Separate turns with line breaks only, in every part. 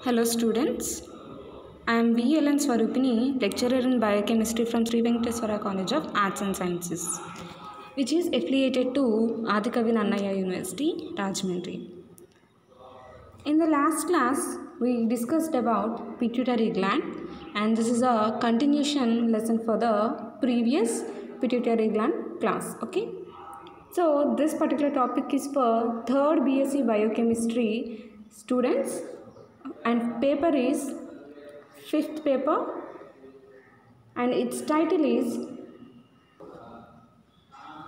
Hello students, I am V. Ellen Swarupini, lecturer in biochemistry from Sri Venkateswara College of Arts and Sciences, which is affiliated to Adikavi Nannaya University, Rajahmundry. In the last class, we discussed about pituitary gland, and this is a continuation lesson for the previous pituitary gland class. Okay, so this particular topic is for 3rd BSc Biochemistry students, and paper is 5th paper, and its title is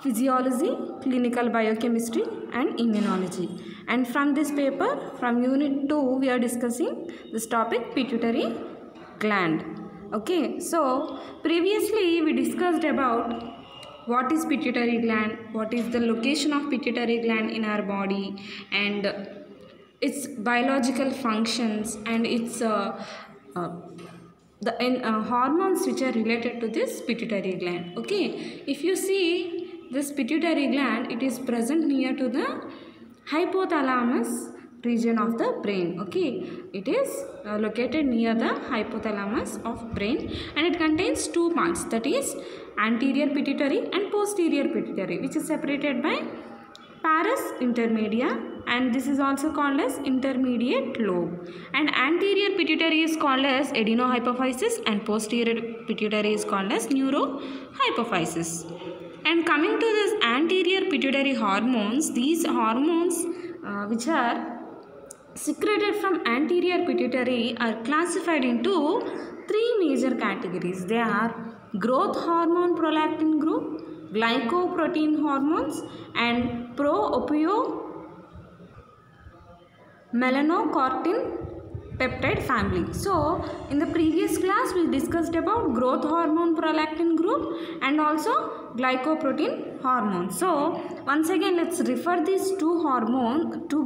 Physiology, Clinical Biochemistry and Immunology. And from this paper, from unit 2, we are discussing this topic, pituitary gland. Okay, so previously we discussed about what is pituitary gland, what is the location of pituitary gland in our body, and its biological functions, and its hormones which are related to this pituitary gland. Okay, if you see this pituitary gland, it is present near to the hypothalamus region of the brain. Okay, it is located near the hypothalamus of brain, and it contains two parts, that is anterior pituitary and posterior pituitary, which is separated by pars intermedia, and this is also called as intermediate lobe. And anterior pituitary is called as adenohypophysis, and posterior pituitary is called as neurohypophysis. And coming to this anterior pituitary hormones, these hormones which are secreted from anterior pituitary are classified into three major categories. They are growth hormone prolactin group, glycoprotein hormones, and pro-opiomelanocortin peptide family. So in the previous class we discussed about growth hormone prolactin group and also glycoprotein hormones. So once again let's refer these two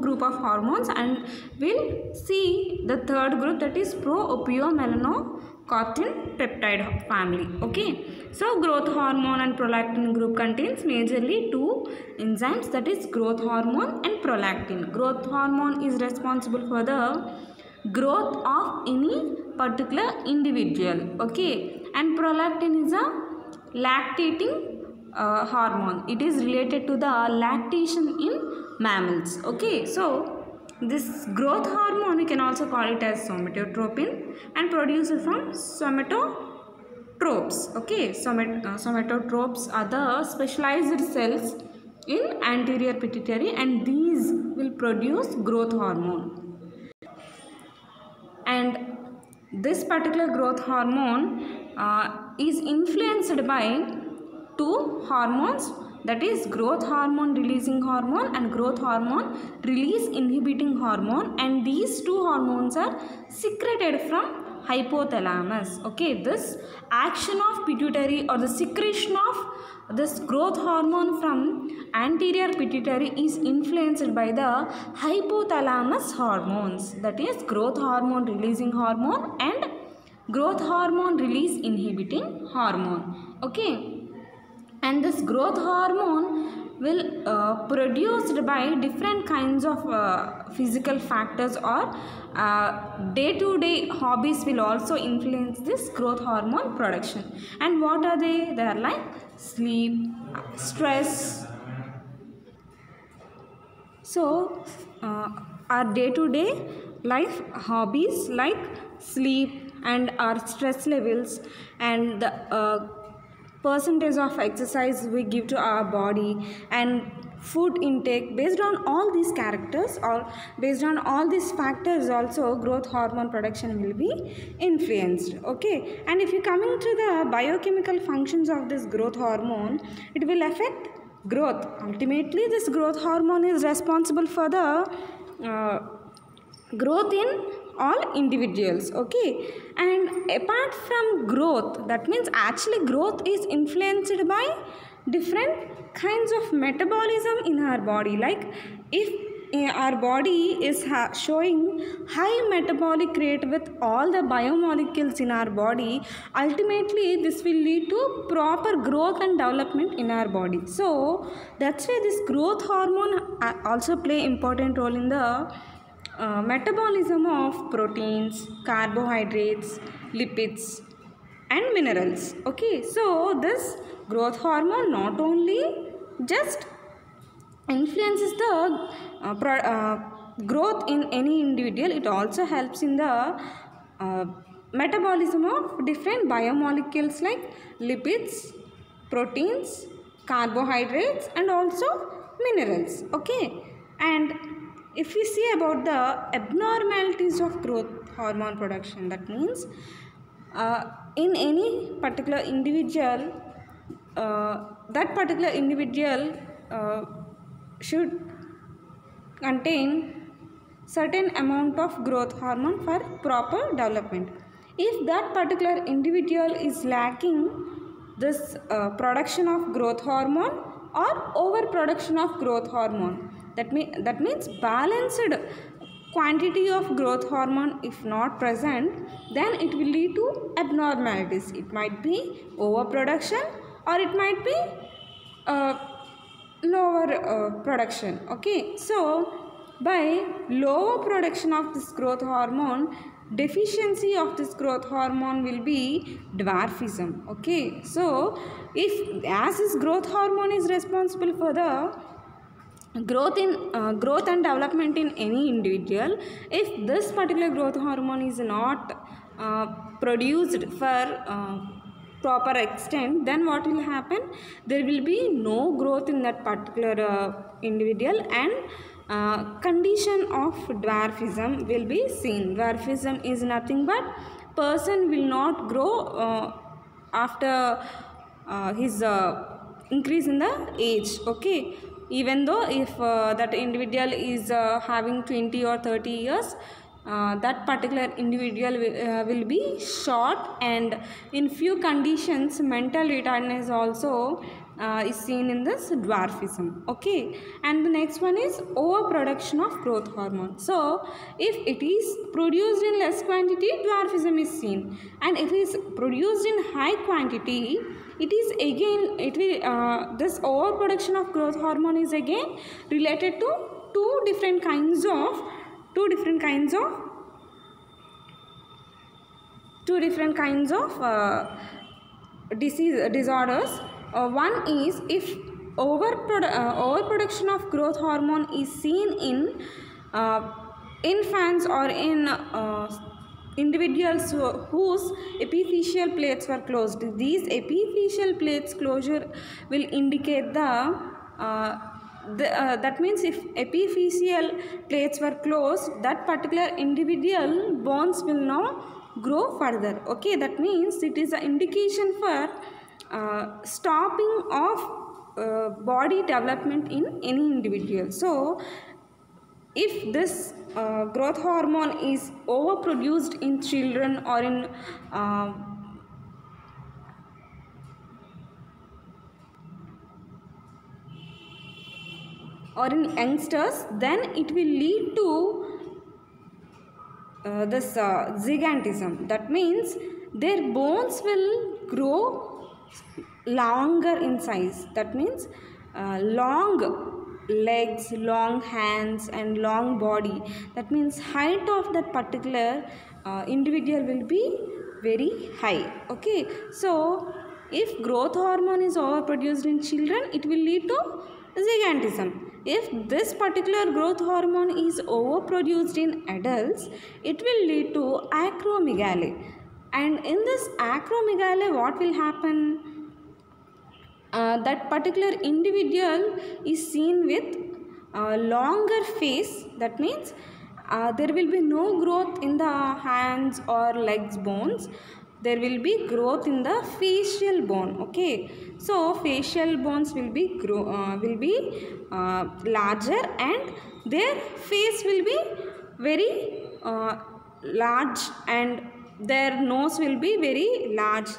group of hormones, and we'll see the third group, that is pro-opiomelanocortin peptide family. Okay, so growth hormone and prolactin group contains majorly two enzymes, that is growth hormone and prolactin. Growth hormone is responsible for the growth of any particular individual. Okay, and prolactin is a lactating hormone. It is related to the lactation in mammals. Okay, so this growth hormone, we can also call it as somatotropin, and produced from somatotropes. Okay, somatotropes are the specialized cells in anterior pituitary, and these will produce growth hormone. And this particular growth hormone is influenced by two hormones, that is growth hormone releasing hormone and growth hormone release inhibiting hormone, and these two hormones are secreted from hypothalamus. Okay, this action of pituitary or the secretion of this growth hormone from anterior pituitary is influenced by the hypothalamus hormones, that is growth hormone releasing hormone and growth hormone release inhibiting hormone. Okay, and this growth hormone will produced by different kinds of physical factors, or day-to-day hobbies will also influence this growth hormone production. And what are they? They are like sleep, stress. So our day-to-day life hobbies like sleep and our stress levels, and the percentage of exercise we give to our body, and food intake, based on all these characters or based on all these factors also growth hormone production will be influenced. Okay, and if you coming to the biochemical functions of this growth hormone, it will affect growth. Ultimately this growth hormone is responsible for the growth in all individuals. Okay, and apart from growth, that means actually growth is influenced by different kinds of metabolism in our body. Like if our body is showing high metabolic rate with all the biomolecules in our body, ultimately this will lead to proper growth and development in our body. So that's why this growth hormone also play important role in the metabolism of proteins, carbohydrates, lipids and minerals. Okay, so this growth hormone not only just influences the growth in any individual, it also helps in the metabolism of different biomolecules like lipids, proteins, carbohydrates and also minerals. Okay, and if we see about the abnormalities of growth hormone production, that means in any particular individual, that particular individual should contain certain amount of growth hormone for proper development. If that particular individual is lacking this production of growth hormone or overproduction of growth hormone, that means balanced quantity of growth hormone if not present, then it will lead to abnormalities. It might be overproduction or it might be lower production. Okay, so by lower production of this growth hormone, deficiency of this growth hormone will be dwarfism. Okay, so if as this growth hormone is responsible for the growth and development in any individual, if this particular growth hormone is not produced for proper extent, then what will happen? There will be no growth in that particular individual and condition of dwarfism will be seen. Dwarfism is nothing but person will not grow after his increase in the age. Okay, even though if that individual is having 20 or 30 years, that particular individual will be short, and in few conditions mental retardedness also is seen in this dwarfism. Okay, and the next one is overproduction of growth hormone. So if it is produced in less quantity, dwarfism is seen, and if it is produced in high quantity, it is again, it will this overproduction of growth hormone is again related to two different kinds of disorders. One is if overproduction of growth hormone is seen in infants or in individuals whose epiphyseal plates were closed. These epiphyseal plates closure will indicate that means if epiphyseal plates were closed, that particular individual bones will now grow further. Okay, that means it is an indication for stopping of body development in any individual. So if this growth hormone is overproduced in children or in youngsters, then it will lead to this gigantism. That means their bones will grow longer in size. That means long legs, long hands and long body. That means height of that particular individual will be very high. Okay, so if growth hormone is overproduced in children, it will lead to gigantism. If this particular growth hormone is overproduced in adults, it will lead to acromegaly. And in this acromegaly, what will happen? That particular individual is seen with longer face. That means there will be no growth in the hands or legs bones. There will be growth in the facial bone. Okay, so facial bones will be larger, and their face will be very large, and their nose will be very large,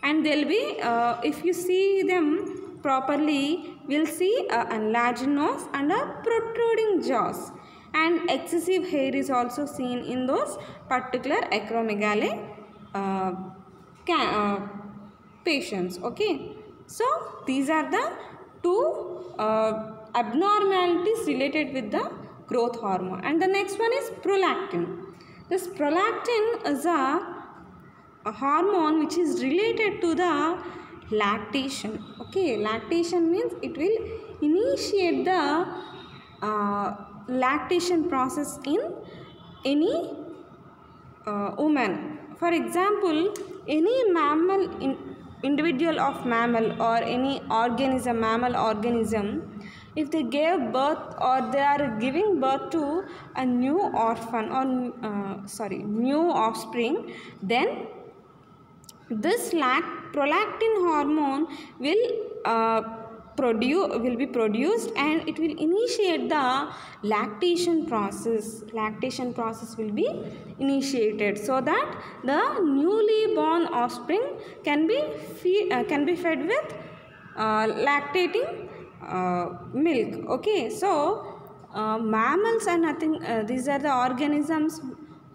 and they'll be if you see them properly, we'll see a enlarged nose and a protruding jaws, and excessive hair is also seen in those particular acromegaly patients. Okay, so these are the two abnormalities related with the growth hormone. And the next one is prolactin. This prolactin is a hormone which is related to the lactation. Okay, lactation means it will initiate the lactation process in any woman. For example, any mammal individual of mammal or any organism, mammal organism, if they gave birth or they are giving birth to a new orphan or new offspring, then this prolactin hormone will be produced and it will initiate the lactation process. Lactation process will be initiated so that the newly born offspring can be fed with lactating milk. Okay, so mammals are nothing. These are the organisms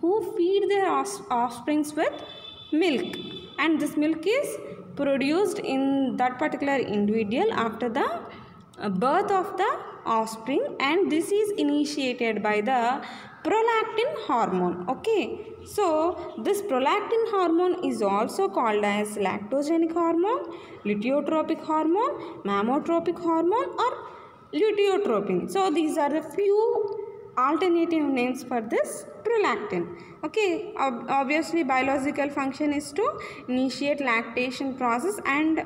who feed their offsprings with milk, and this milk is produced in that particular individual after the birth of the offspring, and this is initiated by the prolactin hormone. Okay, so this prolactin hormone is also called as lactogenic hormone, luteotropic hormone, mammotropic hormone, or luteotropin. So these are the few alternative names for this prolactin. Okay, obviously biological function is to initiate lactation process, and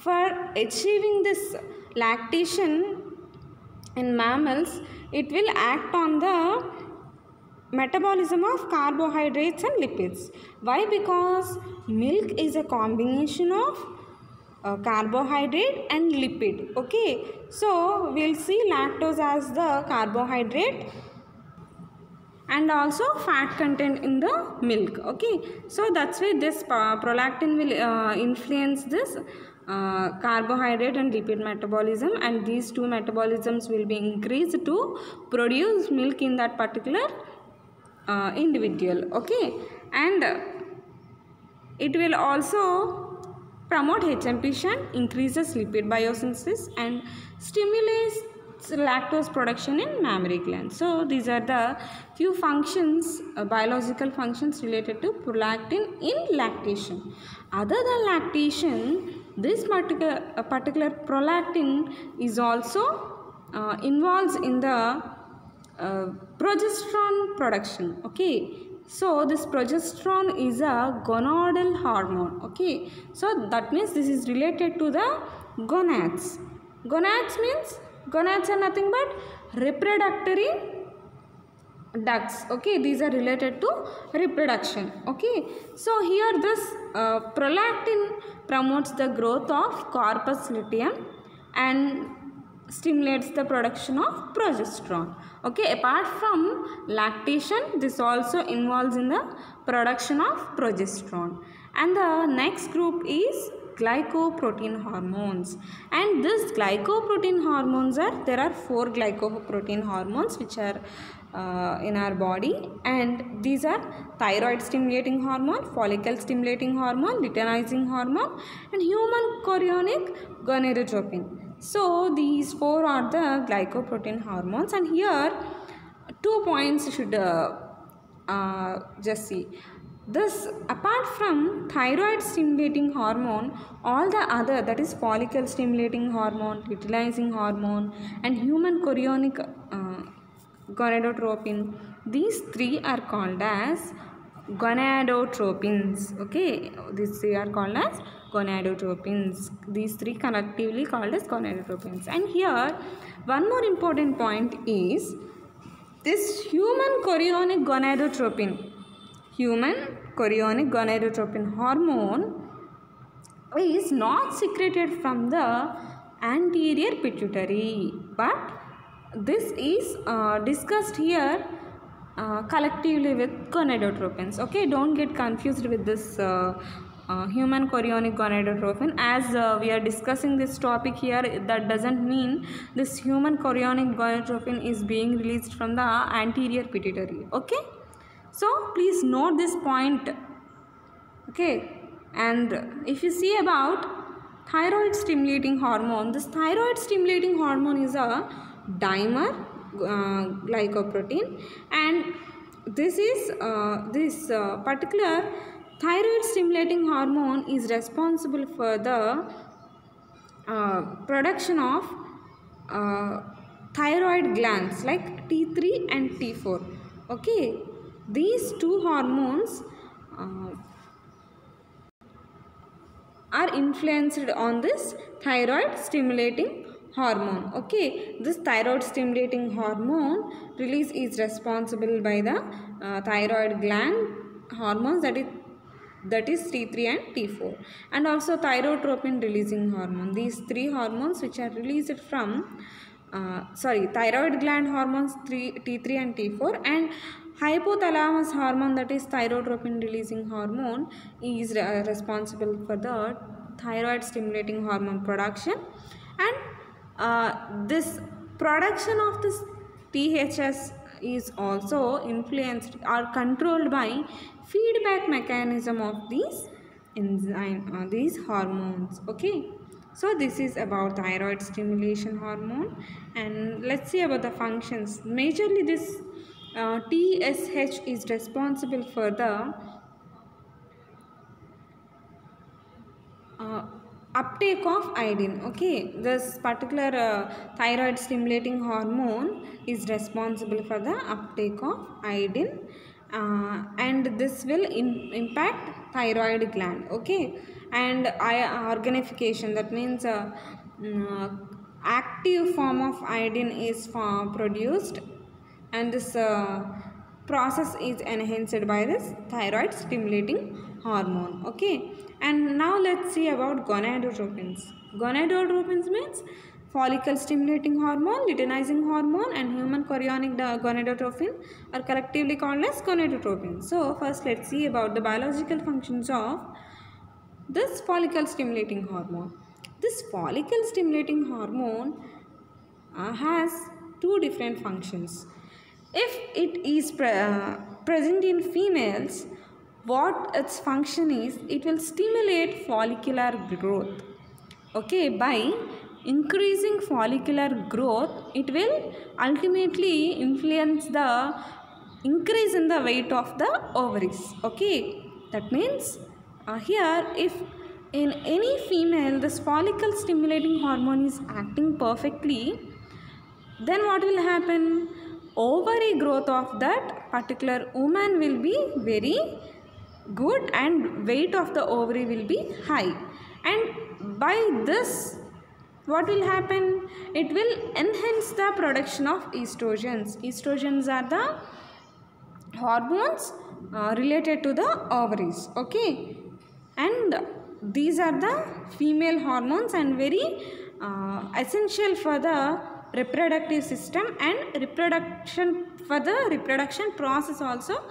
for achieving this lactation in mammals, it will act on the metabolism of carbohydrates and lipids. Why? Because milk is a combination of carbohydrate and lipid. Okay, so we'll see lactose as the carbohydrate and also fat content in the milk. Okay, so that's why this prolactin will influence this carbohydrate and lipid metabolism, and these two metabolisms will be increased to produce milk in that particular individual. Okay, and it will also promote HMP shunt, increases lipid biosynthesis, and stimulates lactose production in mammary glands. So these are the few functions, biological functions related to prolactin in lactation. Other than lactation, this particular prolactin is also involves in the progesterone production. Okay, so this progesterone is a gonadal hormone. Okay, so that means this is related to the gonads. Gonads means gonads are nothing but reproductory ducts. Okay, these are related to reproduction. Okay, so here this prolactin promotes the growth of corpus luteum and stimulates the production of progesterone. Okay, apart from lactation, this also involves in the production of progesterone. And the next group is glycoprotein hormones, and this glycoprotein hormones there are 4 glycoprotein hormones which are in our body, and these are thyroid stimulating hormone, follicle stimulating hormone, luteinizing hormone, and human chorionic gonadotropin. So these 4 are the glycoprotein hormones, and here 2 points you should just see. This, apart from thyroid stimulating hormone, all the other, that is follicle stimulating hormone, luteinizing hormone, and human chorionic gonadotropin, these 3 are called as gonadotropins. Okay, these 3 are called as gonadotropins. These 3 collectively called as gonadotropins. And here one more important point is this human chorionic gonadotropin. Human chorionic gonadotropin hormone is not secreted from the anterior pituitary, but this is discussed here collectively with gonadotropins. Okay, don't get confused with this human chorionic gonadotropin. As we are discussing this topic here, that doesn't mean this human chorionic gonadotropin is being released from the anterior pituitary. Okay, so please note this point. Okay, and if you see about thyroid stimulating hormone, this thyroid stimulating hormone is a dimer glycoprotein, and this particular thyroid stimulating hormone is responsible for the production of thyroid glands like T3 and T4. Okay, these two hormones are influenced on this thyroid stimulating hormone. Okay, this thyroid stimulating hormone release is responsible by the thyroid gland hormones, that is T3 and T4, and also thyrotropin releasing hormone. These three hormones which are released from thyroid gland hormones T3 and T4, and hypothalamus hormone, that is thyrotropin releasing hormone, is responsible for the thyroid stimulating hormone production, and this production of this THS is also influenced or controlled by feedback mechanism of these enzyme these hormones. Okay, so this is about thyroid stimulation hormone, and let's see about the functions. Majorly this TSH is responsible for the uptake of iodine. Okay, this particular thyroid stimulating hormone is responsible for the uptake of iodine, and this will impact thyroid gland. Okay, and organification, that means active form of iodine is produced, and this process is enhanced by this thyroid stimulating hormone. Okay, and now let's see about gonadotropins. Gonadotropins means follicle stimulating hormone, luteinizing hormone, and human chorionic gonadotropin are collectively called as gonadotropin. So first let's see about the biological functions of this follicle stimulating hormone. This follicle stimulating hormone has two different functions. If it is present in females, what its function is, it will stimulate follicular growth. Okay, by increasing follicular growth, it will ultimately influence the increase in the weight of the ovaries. Okay, that means here if in any female this follicle stimulating hormone is acting perfectly, then what will happen? Ovary growth of that particular woman will be very good and weight of the ovary will be high, and by this what will happen? It will enhance the production of estrogens. Estrogens are the hormones related to the ovaries. Okay, and these are the female hormones and very essential for the reproductive system and for the reproduction process also.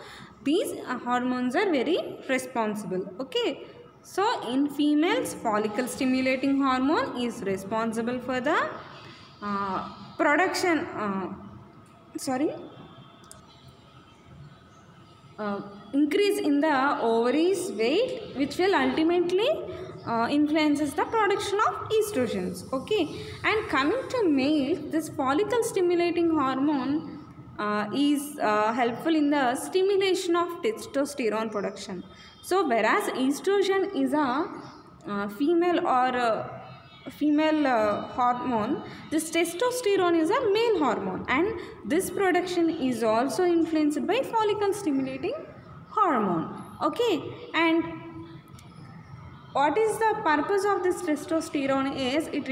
These hormones are very responsible. Okay, so in females, follicle stimulating hormone is responsible for the production increase in the ovaries weight, which will ultimately influences the production of estrogens. Okay, and coming to male, this follicle stimulating hormone is helpful in the stimulation of testosterone production. So whereas estrogen is a female hormone, this testosterone is a male hormone, and this production is also influenced by follicle stimulating hormone. Okay, and what is the purpose of this testosterone is it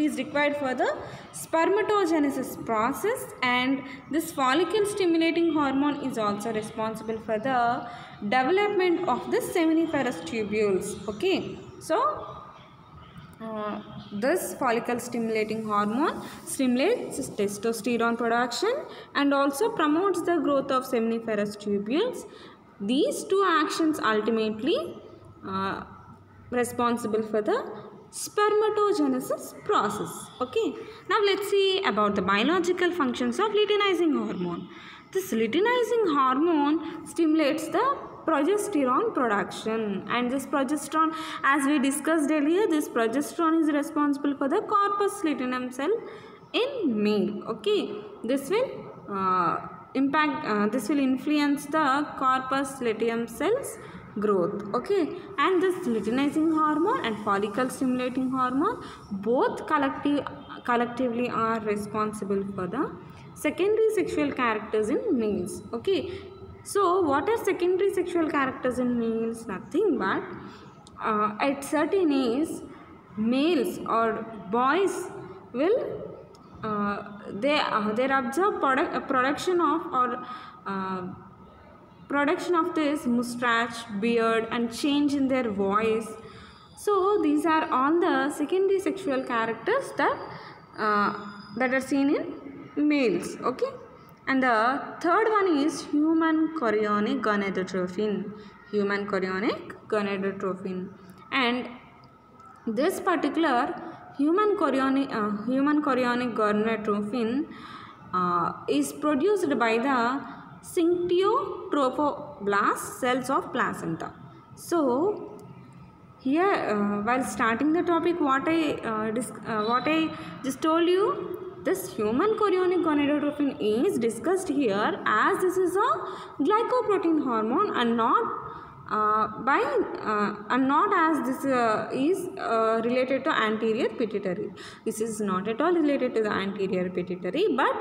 is required for the spermatogenesis process, and this follicle stimulating hormone is also responsible for the development of the seminiferous tubules. Okay, so this follicle stimulating hormone stimulates testosterone production and also promotes the growth of seminiferous tubules. These two actions ultimately responsible for the spermatogenesis process. Okay, now let's see about the biological functions of luteinizing hormone. This luteinizing hormone stimulates the progesterone production, and this progesterone, as we discussed earlier, this progesterone is responsible for the corpus luteum cell in male. Okay, this will this will influence the corpus luteum cells growth. Okay, and this luteinizing hormone and follicle stimulating hormone both collectively are responsible for the secondary sexual characters in males. Okay, so what are secondary sexual characters in males? Nothing but at certain age males or boys will they observe production of or production of this mustache, beard and change in their voice. So these are all the secondary sexual characters that are seen in males. Okay, and the third one is human chorionic gonadotrophin. Human chorionic gonadotrophin, and this particular human chorionic gonadotrophin is produced by the syncytiotropoblast cells of placenta. So here while starting the topic, what I just told you, this human chorionic gonadotrophin is discussed here as this is a glycoprotein hormone and not as this is related to anterior pituitary. This is not at all related to the anterior pituitary, but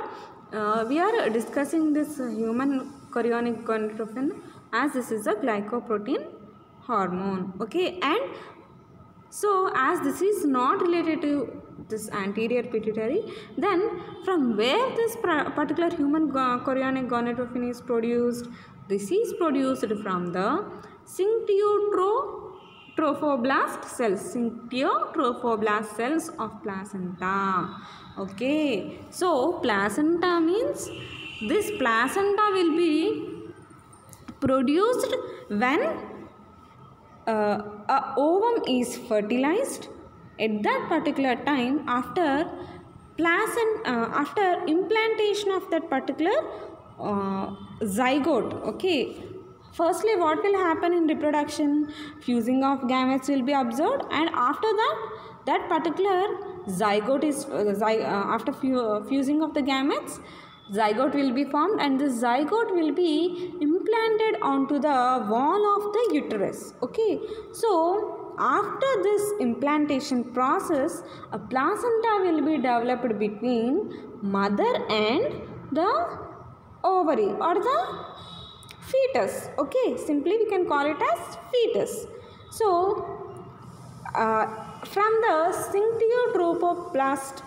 we are discussing this human chorionic gonadotrophin as this is a glycoprotein hormone. Okay, and so as this is not related to this anterior pituitary, then from where this particular human chorionic gonadotrophin is produced? This is produced from the syncytiotropoblast cells of placenta. Okay, so placenta means this placenta will be produced when a ovum is fertilized. At that particular time, after implantation of that particular zygote. Okay, firstly what will happen in reproduction? Fusing of gametes will be observed, and after that particular zygote is after fusing of the gametes, zygote will be formed, and this zygote will be implanted onto the wall of the uterus. Okay, so after this implantation process, a placenta will be developed between mother and the ovary or the fetus. Okay, simply we can call it as fetus. So from the syncytiotropoblast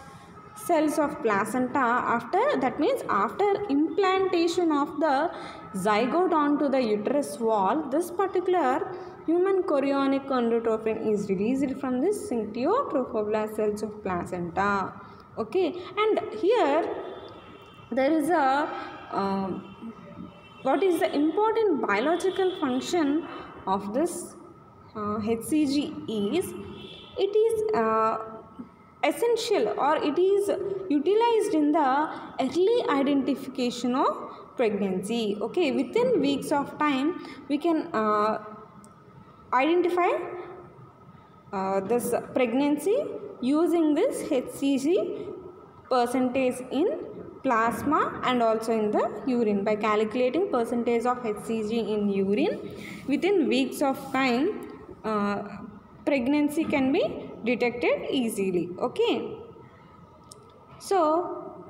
cells of placenta, after implantation of the zygote onto the uterus wall, this particular human chorionic gonadotrophin is released from this syncytiotropoblast cells of placenta. Okay, and here there is a what is the important biological function of this HCG is it is essential, or it is utilized in the early identification of pregnancy. Okay, within weeks of time we can identify this pregnancy using this HCG percentage in plasma and also in the urine. By calculating percentage of HCG in urine, within weeks of time pregnancy can be detected easily. Okay, so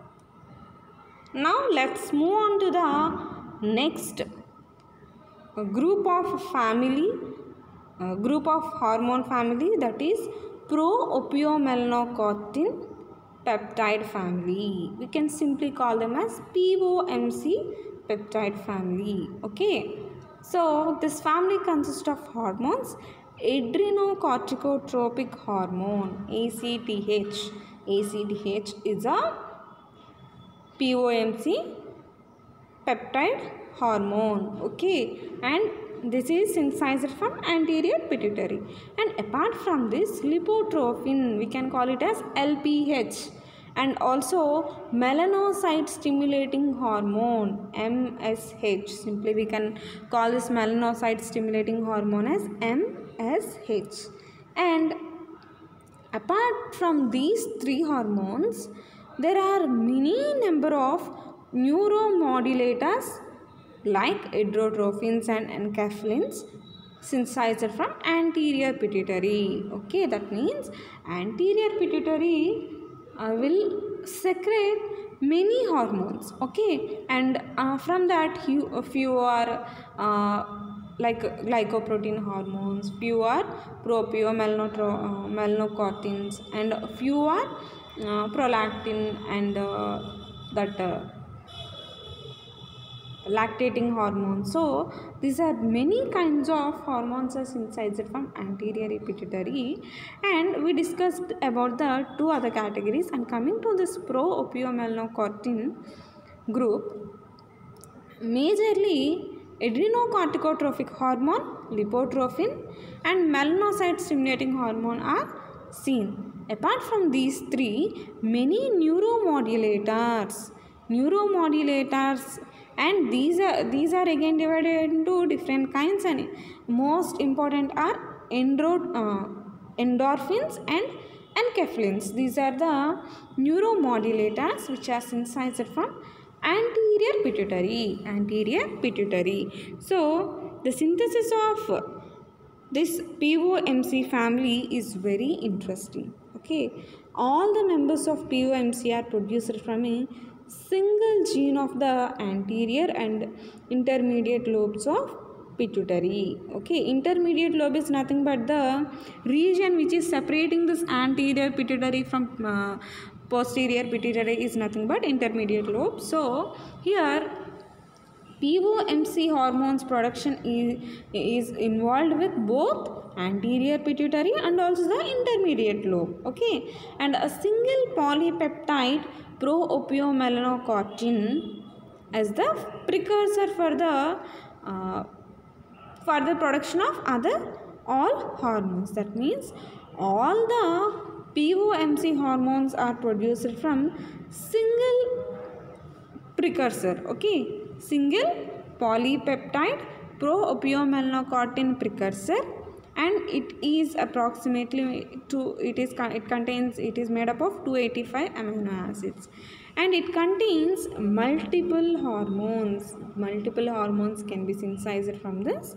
now let's move on to the next group of hormone family, that is pro-opiomelanocortin peptide family. We can simply call them as POMC peptide family. Okay, so this family consists of hormones: adrenocorticotropic hormone, ACTH. ACTH is a POMC peptide hormone. Okay, and this is synthesized from anterior pituitary. And apart from this, lipotrophin, we can call it as LPH, and also melanocyte stimulating hormone, MSH. Simply we can call this melanocyte stimulating hormone as MSH. And apart from these three hormones, there are many number of neuromodulators like iodotrophins and enkephalins synthesized from anterior pituitary. Okay, that means anterior pituitary will secrete many hormones. Okay, and from that few are like glycoprotein hormones, few are melanocortins, and few are prolactin and that lactating hormones. So these are many kinds of hormones are synthesized from anterior pituitary, and we discussed about the two other categories. And coming to this pro-opiomelanocortin group, majorly adrenocorticotropic hormone, lipotrophin, and melanocyte stimulating hormone are seen. Apart from these three, many neuromodulators, and these are again divided into different kinds, and most important are endorphins and enkephalins. These are the neuromodulators which are synthesized from anterior pituitary. So the synthesis of this POMC family is very interesting. Okay, all the members of POMC are produced from a single gene of the anterior and intermediate lobes of pituitary. Okay, intermediate lobe is nothing but the region which is separating this anterior pituitary from posterior pituitary is nothing but intermediate lobe. So here POMC hormones production is involved with both anterior pituitary and also the intermediate lobe. Okay, and a single polypeptide pro-opiomelanocortin as the precursor for the production of all hormones. That means all the POMC hormones are produced from single precursor. Okay, single polypeptide pro-opiomelanocortin precursor, and it is approximately it is made up of 285 amino acids, and it contains multiple hormones. Multiple hormones can be synthesized from this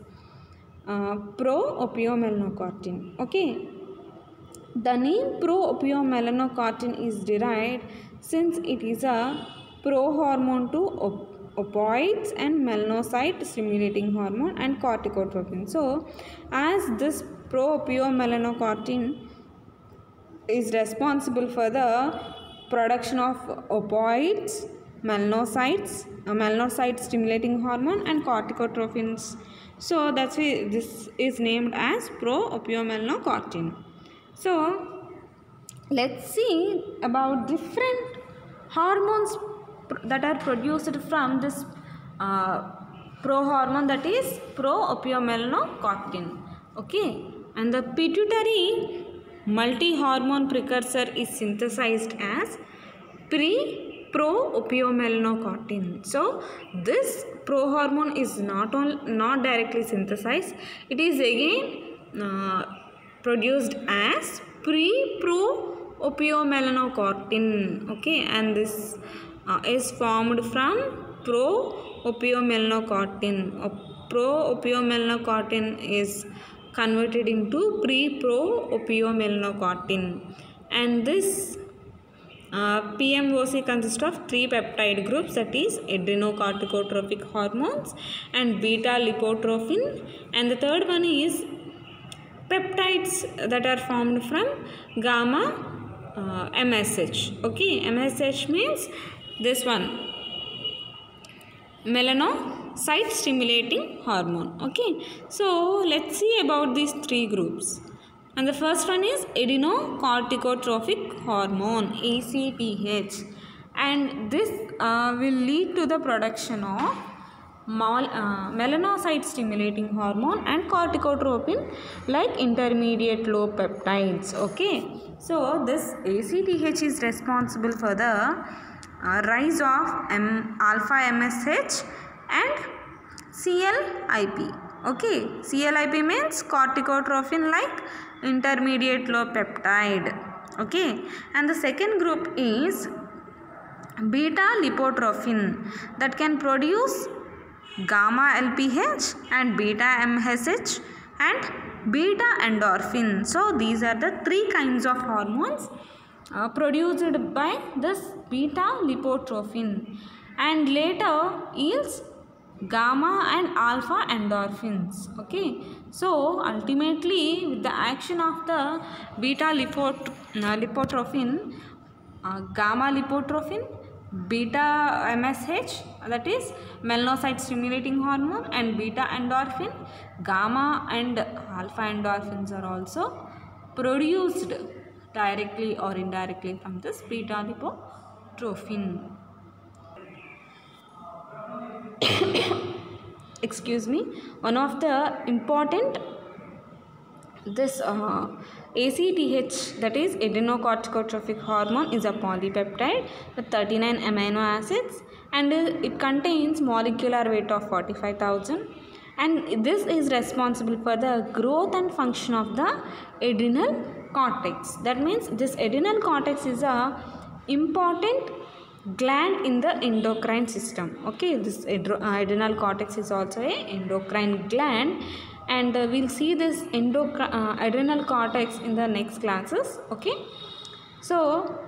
pro-opiomelanocortin. Okay, the name pro-opiomelanocortin is derived since it is a prohormone to opioids and melanocyte stimulating hormone and corticotropin. So as this pro-opiomelanocortin is responsible for the production of opioids, melanocyte stimulating hormone and corticotrophins. So that's why this is named as pro-opiomelanocortin. So let's see about different hormones that are produced from this prohormone, that is pro-opiomelanocortin. Okay, and the pituitary multi-hormone precursor is synthesized as pro-opiomelanocortin. So this prohormone is not directly synthesized, it is again produced as pro-opiomelanocortin. Okay, and this is formed from pro-opiomelanocortin. Pro-opiomelanocortin is converted into pro-opiomelanocortin, and this PMOC consists of three peptide groups, that is adrenocorticotropic hormones and beta lipotrophin, and the third one is peptides that are formed from gamma MSH. Okay, MSH means this one, melanocyte stimulating hormone. Okay, so let's see about these three groups. And the first one is adrenocorticotropic hormone, ACTH, and this will lead to the production of melanocyte stimulating hormone and corticotropin like intermediate lobe peptides. Okay, so this ACTH is responsible for the rise of alpha MSH and CLIP. Okay, CLIP means corticotropin like intermediate lobe peptide. Okay, and the second group is beta lipotrophin that can produce gamma LPH and beta MSH and beta endorphin. So these are the three kinds of hormones produced by this beta lipotrophin and later yields gamma and alpha endorphins. Okay, so ultimately with the action of the beta lipotrophin, gamma lipotrophin, beta MSH, that is melanocyte stimulating hormone, and beta endorphin, gamma and alpha endorphins are also produced directly or indirectly from this beta lipotrophin. Excuse me. One of the important this ACTH, that is adrenocorticotropic hormone, is a polypeptide with 39 amino acids and it contains molecular weight of 45,000, and this is responsible for the growth and function of the adrenal cortex. That means this adrenal cortex is a important gland in the endocrine system. Okay, this adrenal cortex is also a endocrine gland, and we'll see this adrenal cortex in the next classes. Okay, so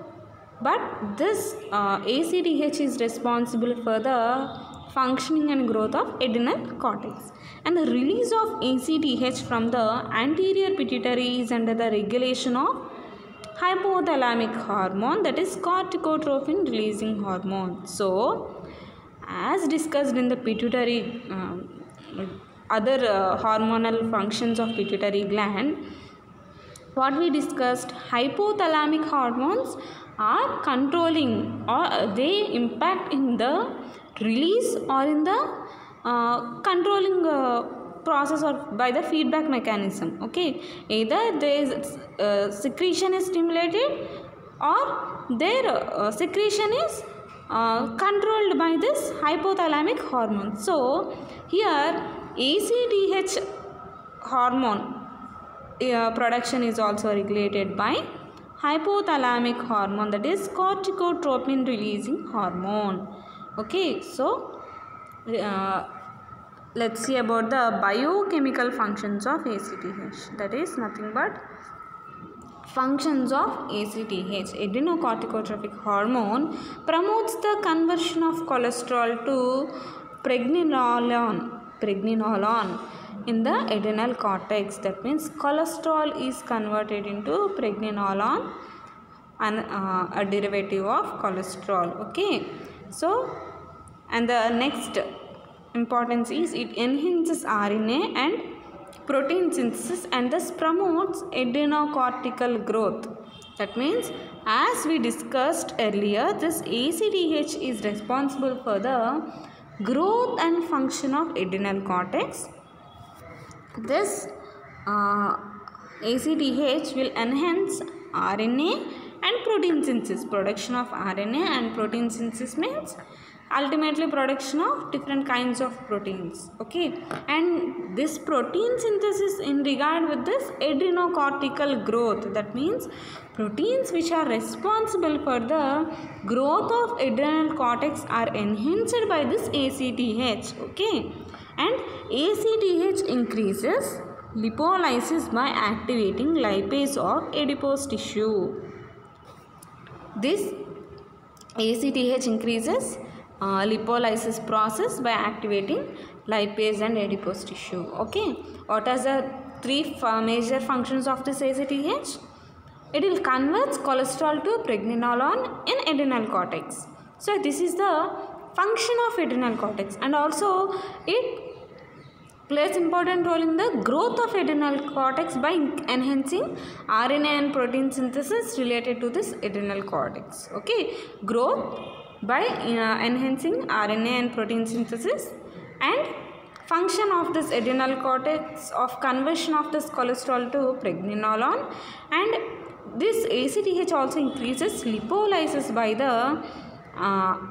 but this ACTH is responsible for the functioning and growth of adrenal cortex, and the release of ACTH from the anterior pituitary is under the regulation of hypothalamic hormone, that is corticotrophin releasing hormone. So as discussed in the pituitary other hormonal functions of pituitary gland, what we discussed, hypothalamic hormones are controlling or they impact in the release or in the controlling process or by the feedback mechanism. Okay, either their secretion is stimulated or their secretion is controlled by this hypothalamic hormone. So here ACTH hormone production is also regulated by hypothalamic hormone, that is corticotropin releasing hormone. Okay, so let's see about the biochemical functions of ACTH. That is nothing but functions of ACTH. Adrenocorticotropic hormone promotes the conversion of cholesterol to pregnenolone in the adrenal cortex. That means cholesterol is converted into pregnenolone, and a derivative of cholesterol. Okay, so and the next importance is it enhances RNA and protein synthesis and thus promotes adrenocortical growth. That means as we discussed earlier, this ACTH is responsible for the growth and function of adrenal cortex. This ACTH will enhance RNA and protein synthesis. Production of RNA and protein synthesis means ultimately production of different kinds of proteins. Okay, and this protein synthesis in regard with this adrenocortical growth, that means proteins which are responsible for the growth of adrenal cortex are enhanced by this ACTH. Okay, and ACTH increases lipolysis by activating lipase of adipose tissue. This ACTH increases lipolysis process by activating lipase and adipose tissue. Okay, what are the three major functions of this ACTH? It will convert cholesterol to pregnenolone in adrenal cortex. So this is the function of adrenal cortex, and also it plays important role in the growth of adrenal cortex by enhancing RNA and protein synthesis related to this adrenal cortex. Okay, growth by enhancing RNA and protein synthesis, and function of this adrenal cortex of conversion of this cholesterol to pregnenolone, and this ACTH also increases lipolysis by the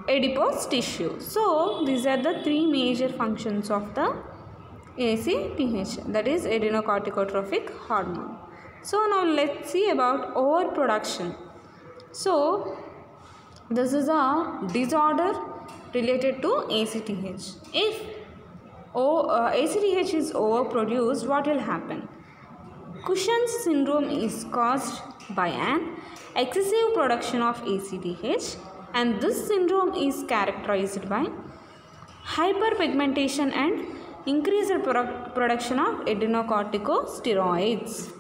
adipose tissue. So these are the three major functions of the ACTH, that is adrenocorticotropic hormone. So now let's see about overproduction. So this is a disorder related to ACTH. If ACTH is overproduced, what will happen? Cushing's syndrome is caused by an excessive production of ACTH, and this syndrome is characterized by hyperpigmentation and increased production of adrenocorticosteroids.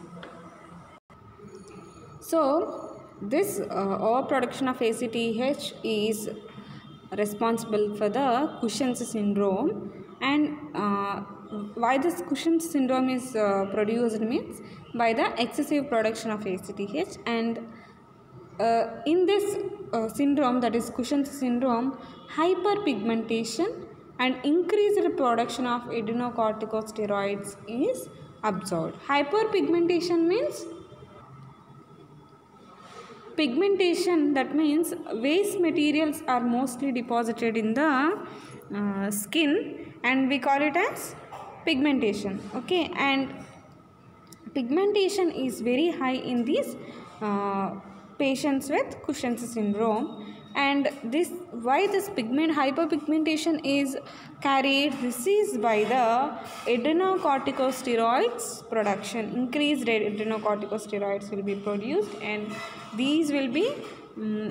So, this overproduction of ACTH is responsible for the Cushing's syndrome, and why this Cushing's syndrome is produced means by the excessive production of ACTH, and in this syndrome, that is Cushing's syndrome, hyperpigmentation and increased production of adrenocorticosteroids is observed. Hyperpigmentation means pigmentation, that means waste materials are mostly deposited in the skin, and we call it as pigmentation. Okay, and pigmentation is very high in these patients with Cushing's syndrome, and this why this hyperpigmentation is carried, this is by the adrenocorticosteroids production. Increased adrenocorticosteroids will be produced, and these will be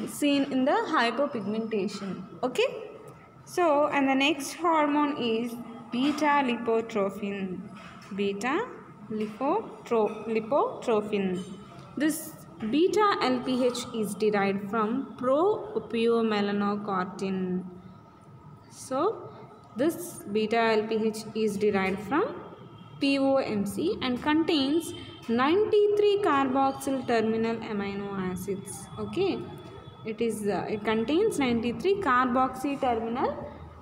seen in the hyperpigmentation. Okay, so and the next hormone is beta lipotrophin. Beta lipotrophin. This beta LPH is derived from pro-opiomelanocortin. So, this beta LPH is derived from POMC and contains 93 carboxyl terminal amino acids. Okay, it contains 93 carboxy terminal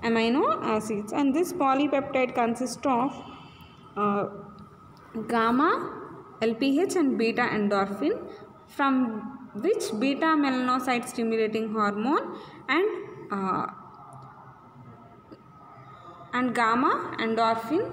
amino acids, and this polypeptide consists of gamma LPH and beta endorphin, from which beta melanocyte stimulating hormone and gamma endorphin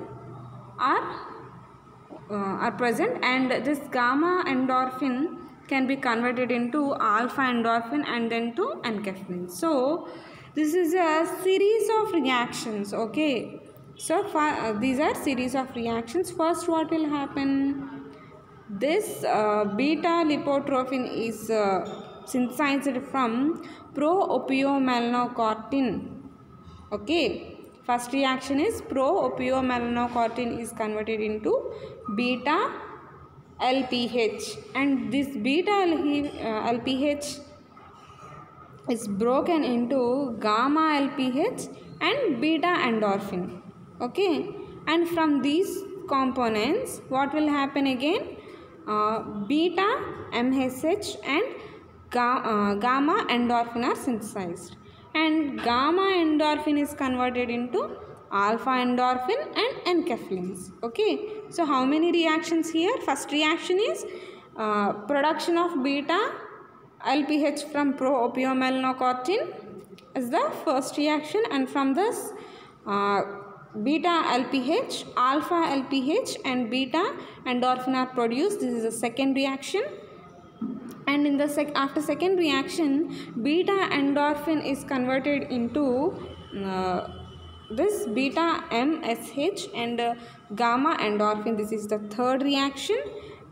are present, and this gamma endorphin can be converted into alpha endorphin and then to enkephalin. So this is a series of reactions. Okay, so these are series of reactions. First, what will happen? This beta lipotrophin is synthesized from pro-opiomelanocortin. Okay, first reaction is pro-opiomelanocortin is converted into beta LPH, and this beta LPH is broken into gamma LPH and beta endorphin. Okay, and from these components, what will happen again? Beta MSH and gamma endorphin are synthesized, and gamma endorphin is converted into alpha endorphin and enkephalins. Okay, so how many reactions here? First reaction is production of beta LPH from pro-opiomelanocortin is the first reaction, and from this beta LPH, alpha LPH and beta endorphin are produced. This is the second reaction, and in the after second reaction, beta endorphin is converted into this beta MSH and gamma endorphin. This is the third reaction,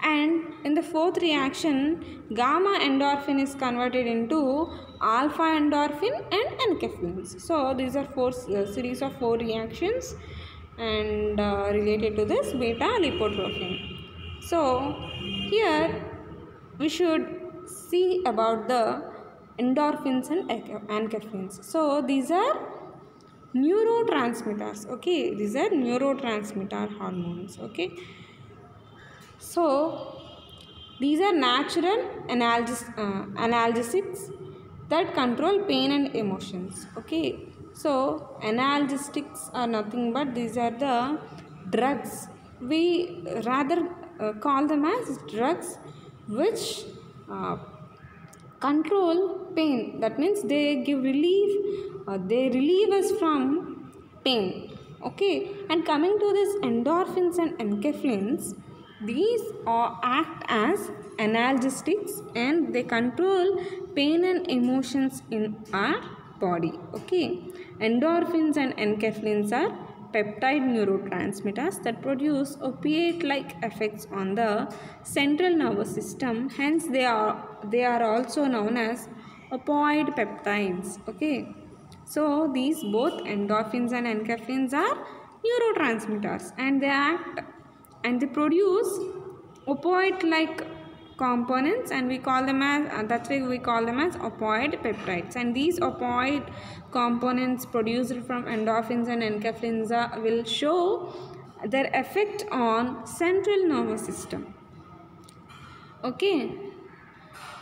and in the fourth reaction, gamma endorphin is converted into alpha endorphin and enkephalins. So these are series of 4 reactions and related to this beta lipotrophin. So here we should see about the endorphins and enkephalins. So these are neurotransmitters. Okay, these are neurotransmitter hormones. Okay, so these are natural analgesics that control pain and emotions. Okay, so analgesics are nothing but these are the drugs. We rather call them as drugs which control pain. That means they give relief. They relieve us from pain. Okay, and coming to this endorphins and enkephalins, These act as analgesics and they control pain and emotions in our body. Okay, endorphins and enkephalins are peptide neurotransmitters that produce opiate-like effects on the central nervous system. Hence, they are also known as opioid peptides. Okay, so these both endorphins and enkephalins are neurotransmitters, and they act and they produce opioid-like components, and we call them as that's why we call them as opioid peptides. And these opioid components produced from endorphins and enkephalins will show their effect on central nervous system. Okay,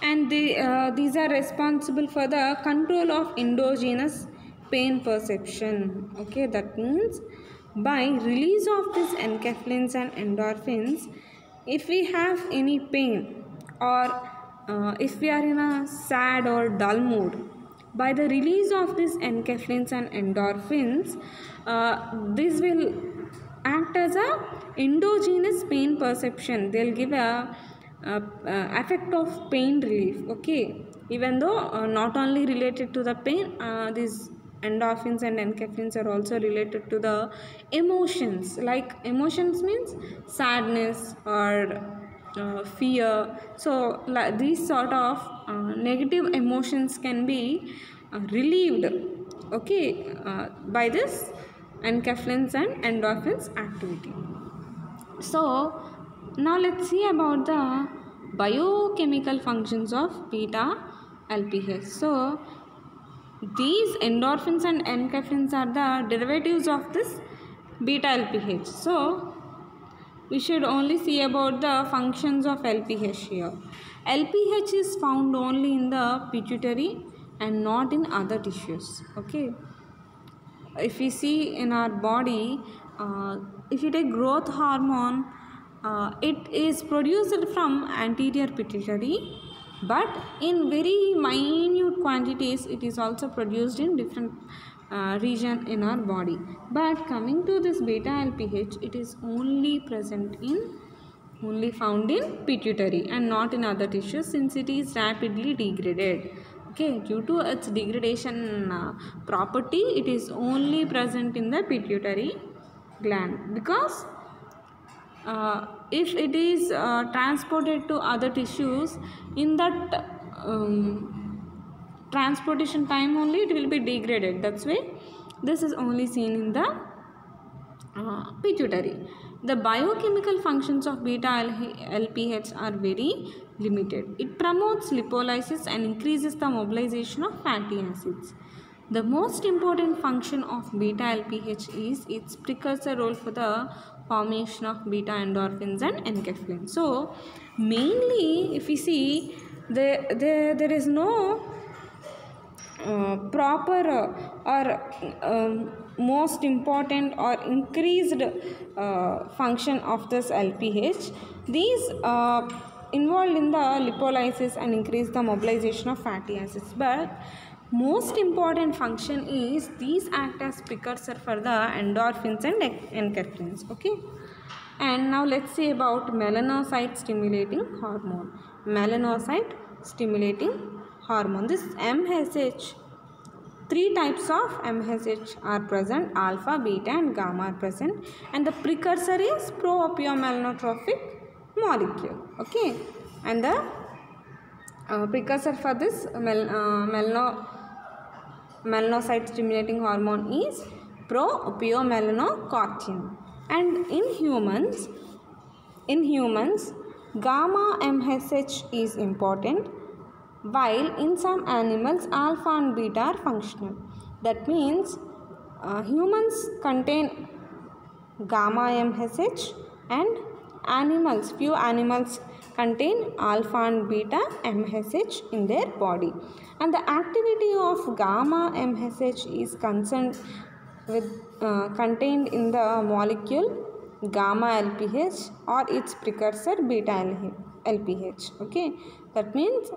and these are responsible for the control of endogenous pain perception. Okay, that means by release of these enkephalins and endorphins, if we have any pain or if we are in a sad or dull mood, by the release of these enkephalins and endorphins, this will act as a endogenous pain perception. They'll give a effect of pain relief. Okay, even though not only related to the pain, these endorphins and enkephalins are also related to the emotions. Like emotions means sadness or fear. So these sort of negative emotions can be relieved, okay, by this enkephalins and endorphins activity. So now let's see about the biochemical functions of beta LPH. So these endorphins and enkephalins are the derivatives of this beta LPH. So we should only see about the functions of LPH here. LPH is found only in the pituitary and not in other tissues. Okay, if we see in our body, if you take growth hormone, it is produced from anterior pituitary, but in very minute quantities it is also produced in different region in our body. But coming to this beta LPH, it is only found in pituitary and not in other tissues, since it is rapidly degraded. Okay, due to its degradation property, it is only present in the pituitary gland, because if it is transported to other tissues, in that transportation time only it will be degraded. That's why this is only seen in the pituitary. The biochemical functions of beta LPH are very limited. It promotes lipolysis and increases the mobilization of fatty acids. The most important function of beta LPH is its precursor role for the formation of beta endorphins and enkephalins. So mainly if we see, there is no proper or most important or increased function of this LPH. These involved in the lipolysis and increase the mobilization of fatty acids, but most important function is these act as precursor for the endorphins and enkephalins. Okay, and now let's see about melanocyte stimulating hormone. Melanocyte stimulating hormone, this MSH, three types of MSH are present: alpha, beta and gamma are present, and the precursor is pro-opiomelanotropic molecule. Okay, and the precursor for this melanocyte stimulating hormone is pro-opiomelanocortin. And in humans gamma MSH is important, while in some animals alpha and beta are functional. That means humans contain gamma MSH and few animals contain alpha and beta MSH in their body. And the activity of gamma MSH is concerned with contained in the molecule gamma LPH or its precursor beta LPH. Okay, that means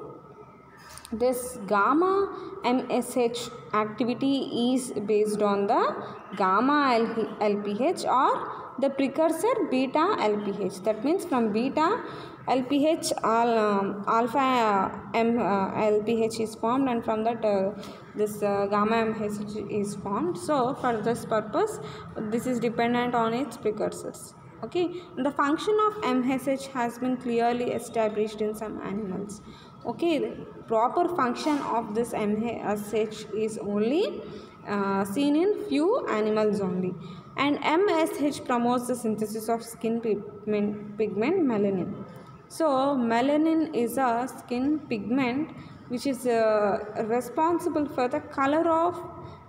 this gamma MSH activity is based on the gamma LPH or the precursor beta LPH. That means from beta LPH alpha LPH is formed, and from that this gamma MHH is formed. So for this purpose, this is dependent on its precursors. Okay, the function of MHH has been clearly established in some animals. Okay, the proper function of this MSH is only seen in few animals only. And MSH promotes the synthesis of skin pigment melanin. So melanin is a skin pigment which is responsible for the color of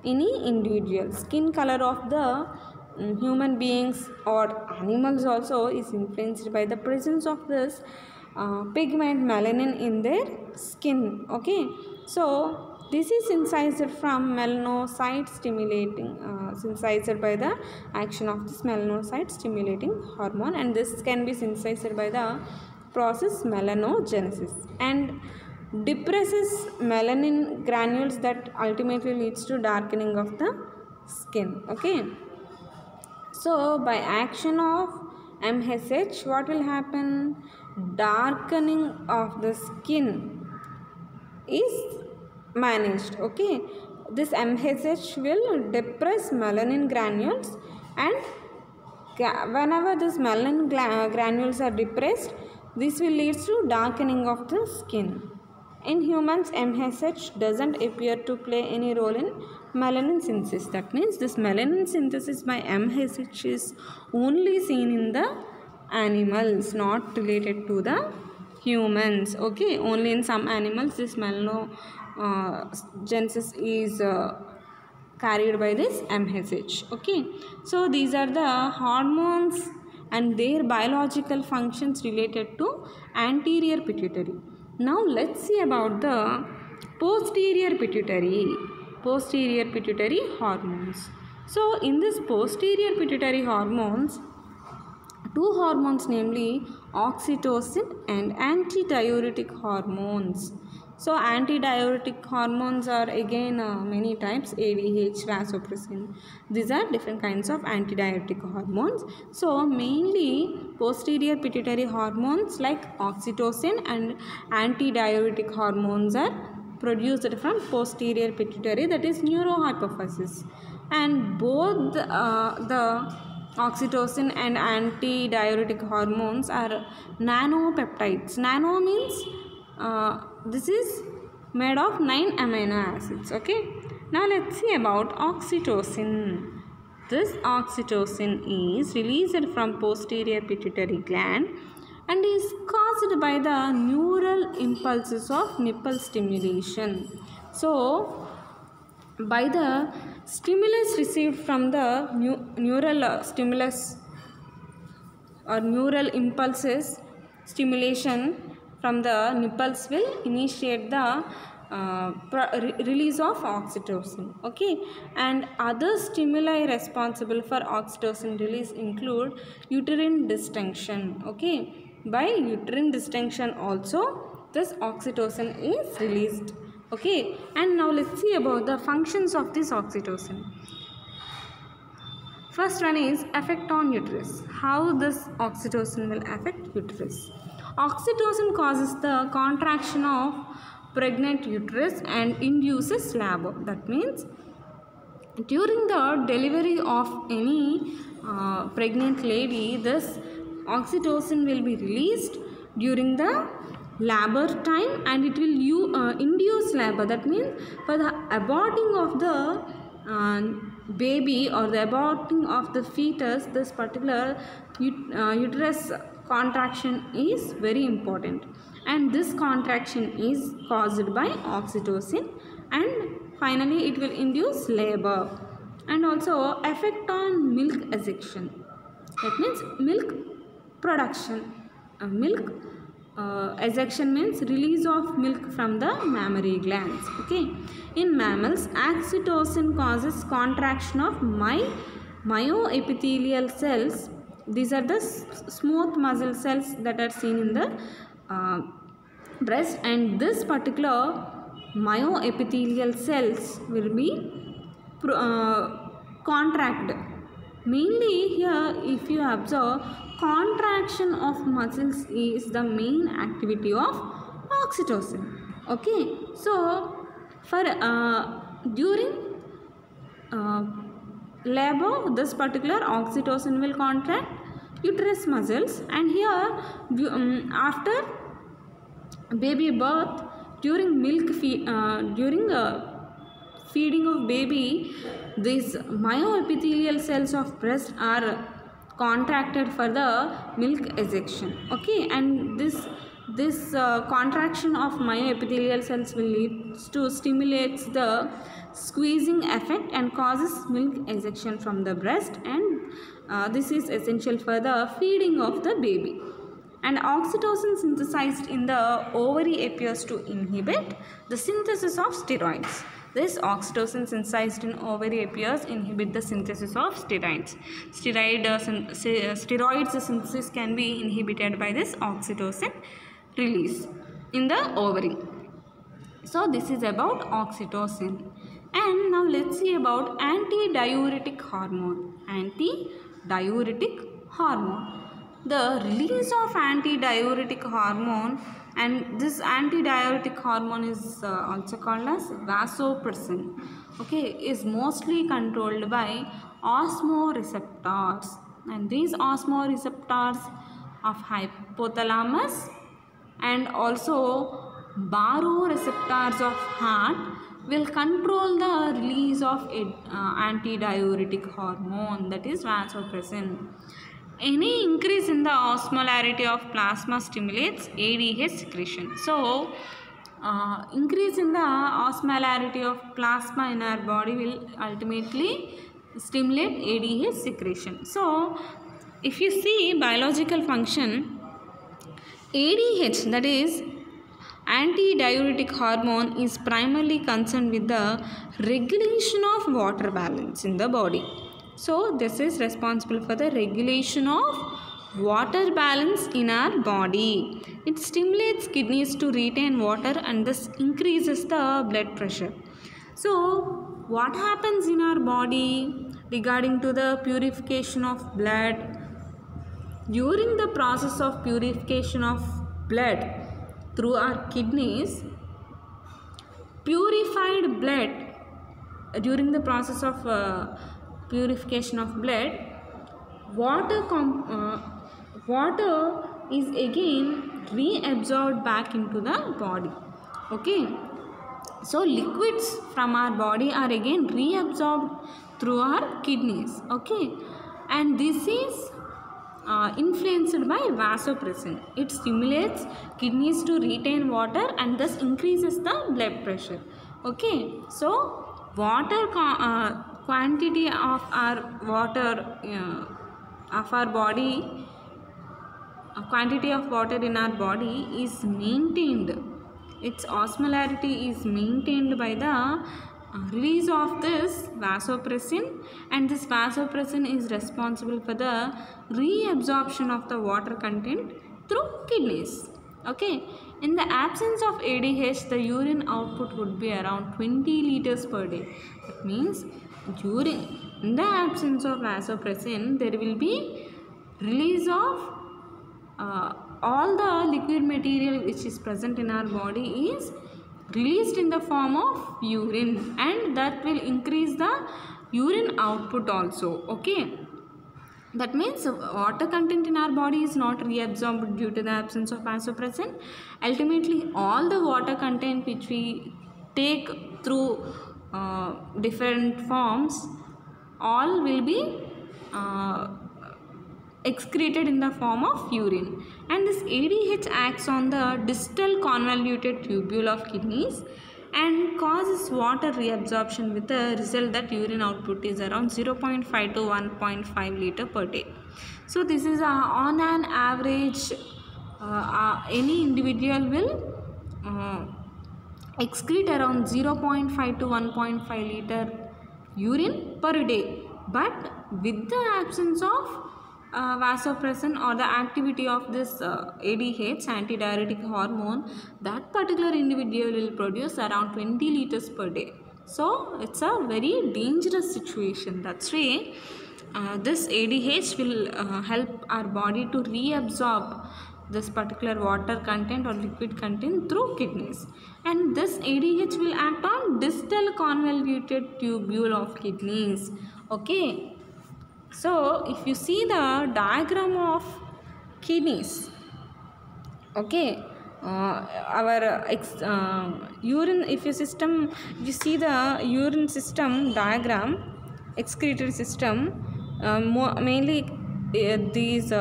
any individual. Skin color of the human beings or animals also is influenced by the presence of this pigment melanin in their skin. Okay, so this is synthesized from melanocyte stimulating synthesized by the action of this melanocyte stimulating hormone, and this can be synthesized by the process melanogenesis and depresses melanin granules that ultimately leads to darkening of the skin. Okay, so by action of MSH, what will happen? Darkening of the skin is managed. Okay, this MSH will depress melanin granules, and whenever this melanin granules are depressed, this will lead to darkening of the skin. In humans, MSH doesn't appear to play any role in melanin synthesis. That means this melanin synthesis by MSH is only seen in the animals, not related to the humans. Okay, only in some animals this melanogenesis is carried by this MSH. Okay, so these are the hormones and their biological functions related to anterior pituitary. Now let's see about the posterior pituitary hormones. So in this posterior pituitary hormones, two hormones, namely oxytocin and antidiuretic hormones. So antidiuretic hormones are again many types: ADH, vasopressin. These are different kinds of antidiuretic hormones. So mainly posterior pituitary hormones like oxytocin and antidiuretic hormones are produced from posterior pituitary, that is neurohypophysis. And both the oxytocin and antidiuretic hormones are nanopeptides. Nano means this is made of 9 amino acids. Okay, now let's see about oxytocin. This oxytocin is released from posterior pituitary gland and is caused by the neural impulses of nipple stimulation. So by the stimulus received from the neural stimulus or neural impulses, stimulation from the nipples will initiate the release of oxytocin. Okay, and other stimuli responsible for oxytocin release include uterine distension. Okay, by uterine distension also this oxytocin is released. Okay, and now let's see about the functions of this oxytocin. First one is effect on uterus. How this oxytocin will affect uterus? Oxytocin causes the contraction of pregnant uterus and induces labor. That means during the delivery of any pregnant lady, this oxytocin will be released during the labor time, and it will induce labor. That means for the aborting of the baby or the aborting of the fetus, this particular uterus contraction is very important, and this contraction is caused by oxytocin, and finally it will induce labor. And also effect on milk ejection. That means milk production. Ejection means release of milk from the mammary glands. Okay, in mammals, oxytocin causes contraction of myoepithelial cells. These are the smooth muscle cells that are seen in the breast, and this particular myoepithelial cells will be contract Mainly here, if you observe, contraction of muscles is the main activity of oxytocin. Okay, so for during labor, this particular oxytocin will contract uterus muscles, and here after baby birth, during feeding of baby, these myoepithelial cells of breast are contracted for the milk ejection. Okay, and this contraction of myoepithelial cells will lead to stimulates the squeezing effect and causes milk ejection from the breast, and this is essential for the feeding of the baby. And oxytocin synthesized in the ovary appears to inhibit the synthesis of steroids. This oxytocin synthesized in ovary appears inhibit the synthesis of steroids. Steroids synthesis can be inhibited by this oxytocin release in the ovary. So this is about oxytocin. And now let's see about antidiuretic hormone. Antidiuretic hormone. The release of antidiuretic hormone, and this antidiuretic hormone is also called as vasopressin, okay, is mostly controlled by osmoreceptors, and these osmoreceptors of hypothalamus and also baroreceptors of heart will control the release of antidiuretic hormone, that is vasopressin. Any increase in the osmolarity of plasma stimulates ADH secretion. So, increase in the osmolarity of plasma in our body will ultimately stimulate ADH secretion. So, if you see biological function, ADH, that is antidiuretic hormone, is primarily concerned with the regulation of water balance in the body. So this is responsible for the regulation of water balance in our body. It stimulates kidneys to retain water and thus increases the blood pressure. So what happens in our body regarding to the purification of blood? During the process of purification of blood through our kidneys, purified blood during the process of purification of blood, water is again reabsorbed back into the body. Okay, so liquids from our body are again reabsorbed through our kidneys. Okay, and this is influenced by vasopressin. It stimulates kidneys to retain water and thus increases the blood pressure. Okay, so water quantity of our water of our body, quantity of water in our body is maintained. Its osmolarity is maintained by the release of this vasopressin, and this vasopressin is responsible for the reabsorption of the water content through kidneys. Okay, in the absence of ADH, the urine output would be around 20 liters per day. That means in the absence of vasopressin, there will be release of all the liquid material which is present in our body is released in the form of urine, and that will increase the urine output also. Okay, that means water content in our body is not reabsorbed due to the absence of vasopressin. Ultimately, all the water content which we take through different forms, all will be excreted in the form of urine, and this ADH acts on the distal convoluted tubule of kidneys and causes water reabsorption, with the result that urine output is around 0.5 to 1.5 liter per day. So this is on an average any individual will excrete around 0.5 to 1.5 liter urine per day, but with the absence of vasopressin or the activity of this ADH, antidiuretic hormone, that particular individual will produce around 20 liters per day. So it's a very dangerous situation. That's why this ADH will help our body to reabsorb this particular water content or liquid content through kidneys, and this ADH will act on distal convoluted tubule of kidneys. Okay, so if you see the diagram of kidneys, okay, our urine, if you see the urine system diagram, excretory system, mainly these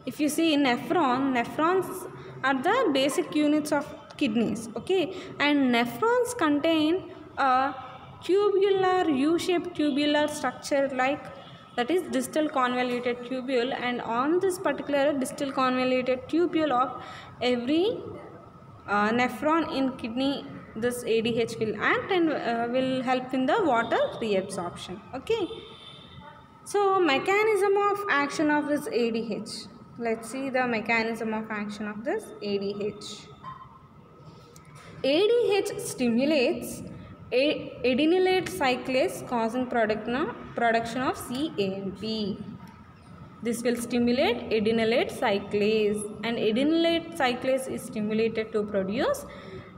if you see nephrons are the basic units of kidneys, okay, and nephrons contain a tubular, U-shaped tubular structure, like that is distal convoluted tubule, and on this particular distal convoluted tubule of every nephron in kidney, this ADH will act and will help in the water reabsorption. Okay, so mechanism of action of this ADH. Let's see the mechanism of action of this ADH. ADH stimulates adenylate cyclase, causing production of CAMP. This will stimulate adenylate cyclase, and adenylate cyclase is stimulated to produce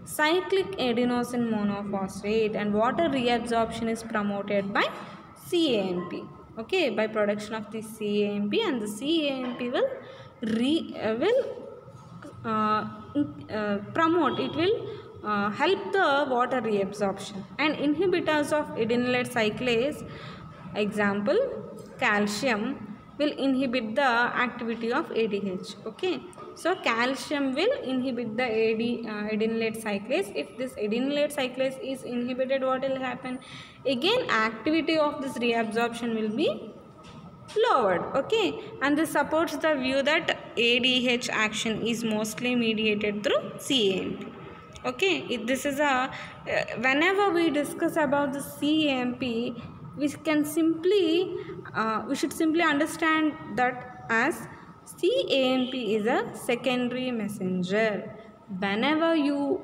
cyclic adenosine monophosphate, and water reabsorption is promoted by CAMP. Okay, by production of the CAMP, and the CAMP will promote, it will help the water reabsorption. And inhibitors of adenylate cyclase, example calcium, will inhibit the activity of ADH. Okay, so calcium will inhibit the adenylate cyclase. If this adenylate cyclase is inhibited, what will happen? Again, activity of this reabsorption will be lowered. Okay, and this supports the view that ADH action is mostly mediated through CAMP. Okay, this is a whenever we discuss about the CAMP, we should simply understand that as CAMP is a secondary messenger. Whenever you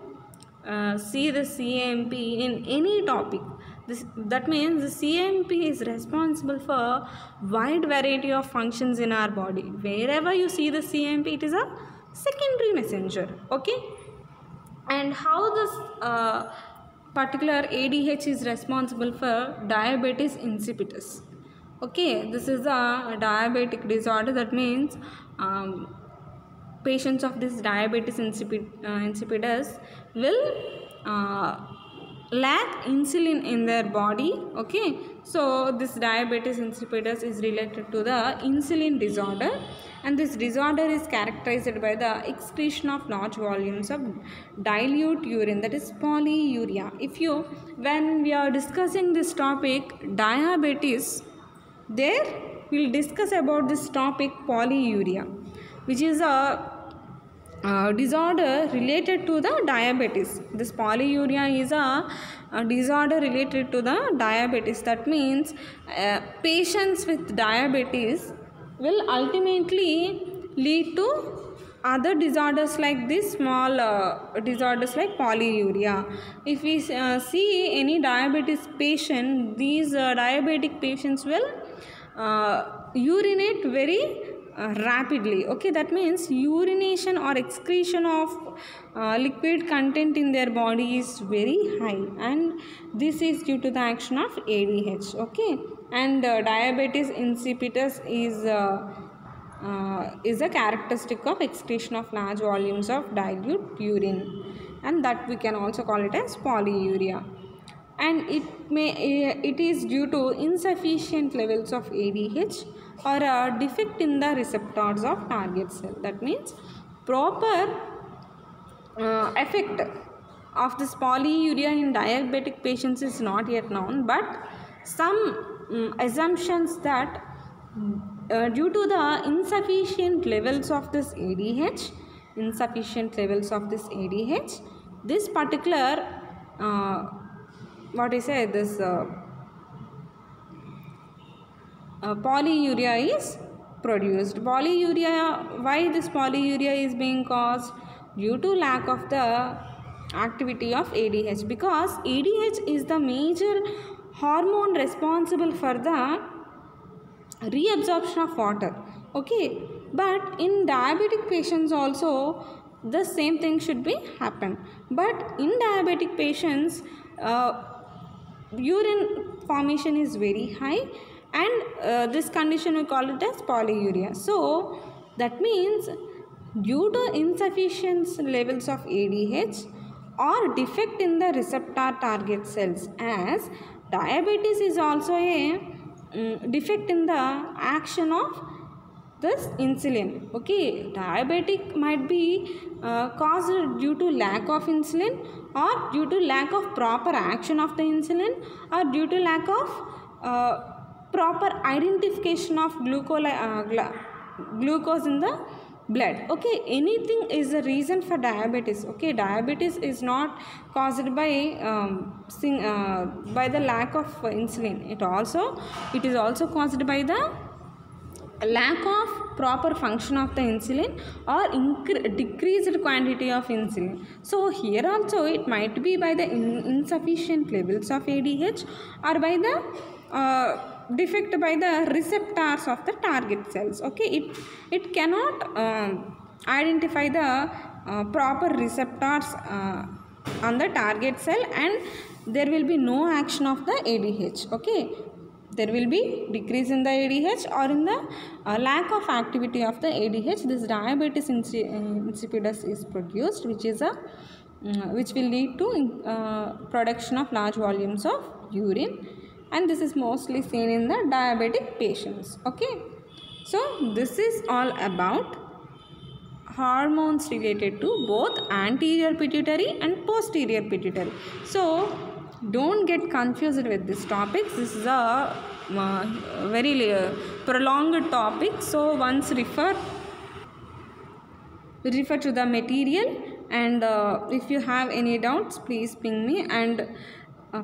see the CAMP in any topic, that means the CAMP is responsible for wide variety of functions in our body. Wherever you see the CAMP, it is a secondary messenger. Okay, and how this particular ADH is responsible for diabetes insipidus. Okay, this is a diabetic disorder. That means patients of this diabetes insipidus will lack insulin in their body. Okay, so this diabetes insipidus is related to the insulin disorder, and this disorder is characterized by the excretion of large volumes of dilute urine, that is polyuria. When we are discussing this topic diabetes, there we'll discuss about this topic polyuria, which is a disorder related to the diabetes. This polyuria is a disorder related to the diabetes. That means patients with diabetes will ultimately lead to other disorders like this, small disorders like polyuria. If we see any diabetes patient, these diabetic patients will urinate very rapidly. Okay, that means urination or excretion of liquid content in their body is very high, and this is due to the action of ADH. Okay, and diabetes insipidus is a characteristic of excretion of large volumes of dilute urine, and that we can also call it as polyuria. And it is due to insufficient levels of ADH or a defect in the receptors of target cell. That means proper effect of this polyuria in diabetic patients is not yet known, but some assumptions that due to the insufficient levels of this ADH, this particular polyuria is produced. Polyuria, why this polyuria is being caused? Due to lack of the activity of ADH, because ADH is the major hormone responsible for the reabsorption of water. Okay, but in diabetic patients also the same thing should be happen, but in diabetic patients urine formation is very high, and this condition we call it as polyuria. So that means due to insufficient levels of ADH or defect in the receptor target cells, as diabetes is also a defect in the action of this insulin. Okay, diabetic might be caused due to lack of insulin, or due to lack of proper action of the insulin, or due to lack of proper identification of glucose in the blood. Okay, anything is a reason for diabetes. Okay, diabetes is not caused by the lack of insulin. It is also caused by the lack of proper function of the insulin, or decreased quantity of insulin. So here also it might be by the insufficient levels of ADH, or by the defect by the receptors of the target cells. Okay, it cannot identify the proper receptors on the target cell, and there will be no action of the ADH. Okay, there will be decrease in the ADH, or in the lack of activity of the ADH, this diabetes insipidus is produced, which will lead to production of large volumes of urine, and this is mostly seen in the diabetic patients. Okay, so this is all about hormones related to both anterior pituitary and posterior pituitary. So don't get confused with this topic. This is a very prolonged topic, so once refer to the material, and if you have any doubts, please ping me. And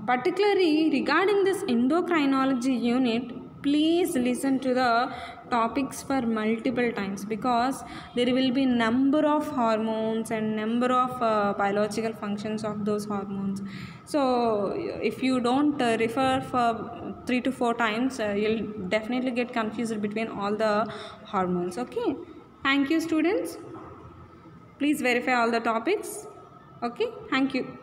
particularly regarding this endocrinology unit, please listen to the topics for multiple times, because there will be number of hormones and number of biological functions of those hormones. So if you don't refer for 3 to 4 times, you'll definitely get confused between all the hormones. Okay, thank you students. Please verify all the topics. Okay, thank you.